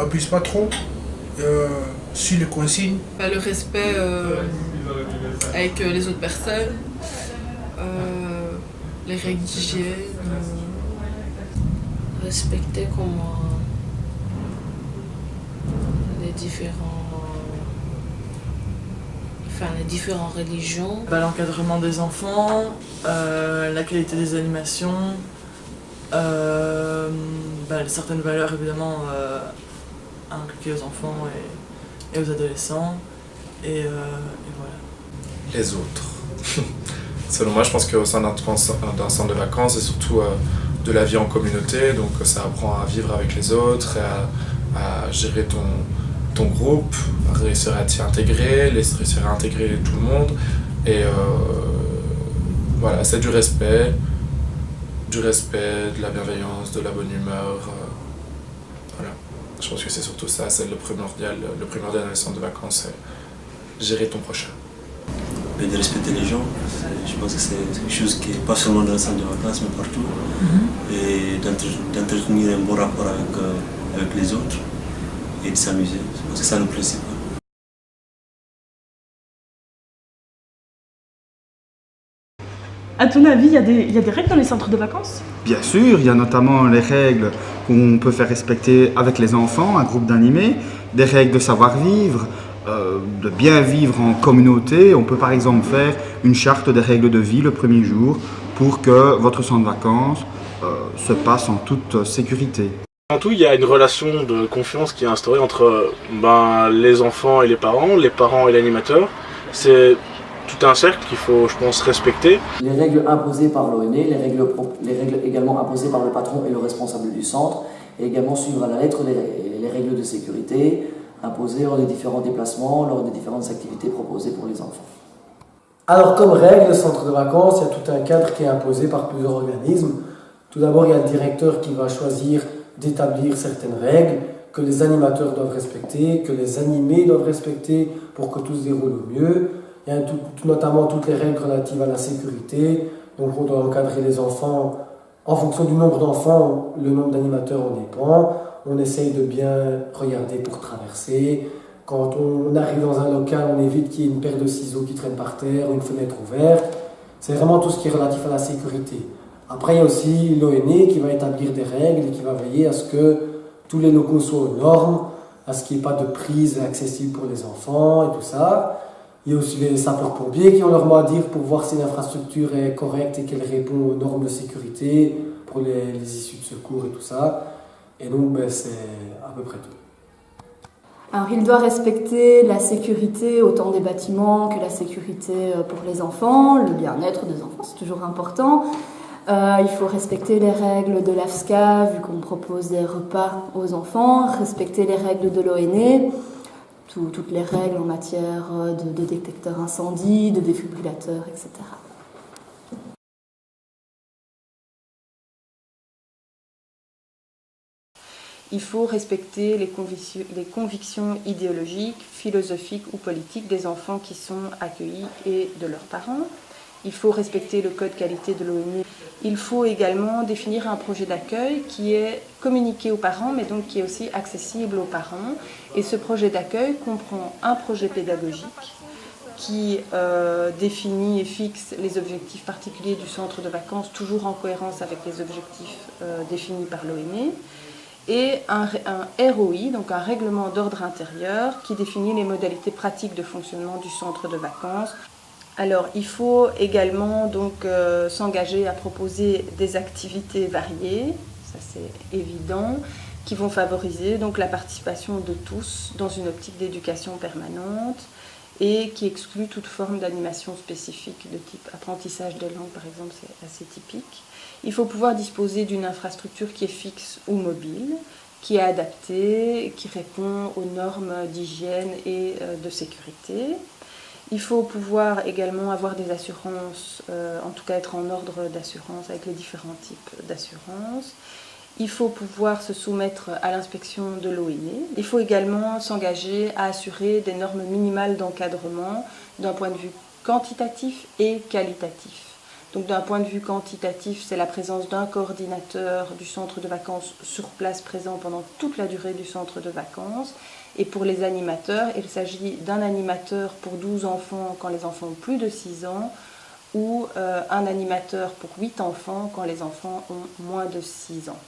abuse pas trop, suit les consignes. Le respect avec les autres personnes, les règles d'hygiène. Respecter comment les différentes religions. L'encadrement des enfants, la qualité des animations, certaines valeurs évidemment à inculquer aux enfants et aux adolescents, et voilà. Les autres. Selon moi, je pense qu'au sein d'un centre de vacances, c'est surtout de la vie en communauté, donc ça apprend à vivre avec les autres, à gérer ton groupe, à réussir à t'y intégrer, réussir à intégrer tout le monde, et voilà, c'est du respect, de la bienveillance, de la bonne humeur, voilà. Je pense que c'est surtout ça, c'est le primordial dans les centres de vacances, c'est gérer ton prochain. Mais de respecter les gens, je pense que c'est quelque chose qui n'est pas seulement dans le centre de vacances, mais partout. Et d'entretenir un bon rapport avec les autres et de s'amuser. Je pense que c'est ça le principal. À ton avis, il y a des règles dans les centres de vacances? Bien sûr, il y a notamment les règles qu'on peut faire respecter avec les enfants, un groupe d'animés, des règles de savoir-vivre, de bien vivre en communauté. On peut par exemple faire une charte des règles de vie le premier jour pour que votre centre de vacances se passe en toute sécurité. En tout, il y a une relation de confiance qui est instaurée entre les enfants et les parents et l'animateur. C'est tout un cercle qu'il faut, je pense, respecter. Les règles imposées par l'ONE, les règles également imposées par le patron et le responsable du centre, et également suivre à la lettre les règles de sécurité imposées lors des différents déplacements, lors des différentes activités proposées pour les enfants. Alors comme règle, le centre de vacances, il y a tout un cadre qui est imposé par plusieurs organismes. Tout d'abord, il y a le directeur qui va choisir d'établir certaines règles que les animateurs doivent respecter, que les animés doivent respecter pour que tout se déroule au mieux. Il y a notamment toutes les règles relatives à la sécurité. Donc on doit encadrer les enfants en fonction du nombre d'enfants, le nombre d'animateurs en dépend. On essaye de bien regarder pour traverser. Quand on arrive dans un local, on évite qu'il y ait une paire de ciseaux qui traîne par terre ou une fenêtre ouverte. C'est vraiment tout ce qui est relatif à la sécurité. Après, il y a aussi l'ONE qui va établir des règles et qui va veiller à ce que tous les locaux soient aux normes, à ce qu'il n'y ait pas de prise accessible pour les enfants et tout ça. Il y a aussi les sapeurs-pompiers qui ont leur mot à dire pour voir si l'infrastructure est correcte et qu'elle répond aux normes de sécurité pour les issues de secours et tout ça. Et donc, c'est à peu près tout. Alors, il doit respecter la sécurité autant des bâtiments que la sécurité pour les enfants, le bien-être des enfants, c'est toujours important. Il faut respecter les règles de l'AFSCA, vu qu'on propose des repas aux enfants, respecter les règles de l'ONE, toutes les règles en matière de détecteur incendie, de défibrillateur, etc. Il faut respecter les convictions idéologiques, philosophiques ou politiques des enfants qui sont accueillis et de leurs parents. Il faut respecter le code qualité de l'ONU. Il faut également définir un projet d'accueil qui est communiqué aux parents, mais donc qui est aussi accessible aux parents. Et ce projet d'accueil comprend un projet pédagogique qui définit et fixe les objectifs particuliers du centre de vacances, toujours en cohérence avec les objectifs définis par l'ONU, et un ROI, donc un règlement d'ordre intérieur, qui définit les modalités pratiques de fonctionnement du centre de vacances. Alors, il faut également donc s'engager à proposer des activités variées, ça c'est évident, qui vont favoriser donc la participation de tous dans une optique d'éducation permanente et qui exclut toute forme d'animation spécifique de type apprentissage des langues, par exemple, c'est assez typique. Il faut pouvoir disposer d'une infrastructure qui est fixe ou mobile, qui est adaptée, qui répond aux normes d'hygiène et de sécurité. Il faut pouvoir également avoir des assurances, en tout cas être en ordre d'assurance avec les différents types d'assurances. Il faut pouvoir se soumettre à l'inspection de l'ONE. Il faut également s'engager à assurer des normes minimales d'encadrement d'un point de vue quantitatif et qualitatif. Donc d'un point de vue quantitatif, c'est la présence d'un coordinateur du centre de vacances sur place présent pendant toute la durée du centre de vacances. Et pour les animateurs, il s'agit d'un animateur pour 12 enfants quand les enfants ont plus de 6 ans, ou un animateur pour 8 enfants quand les enfants ont moins de 6 ans.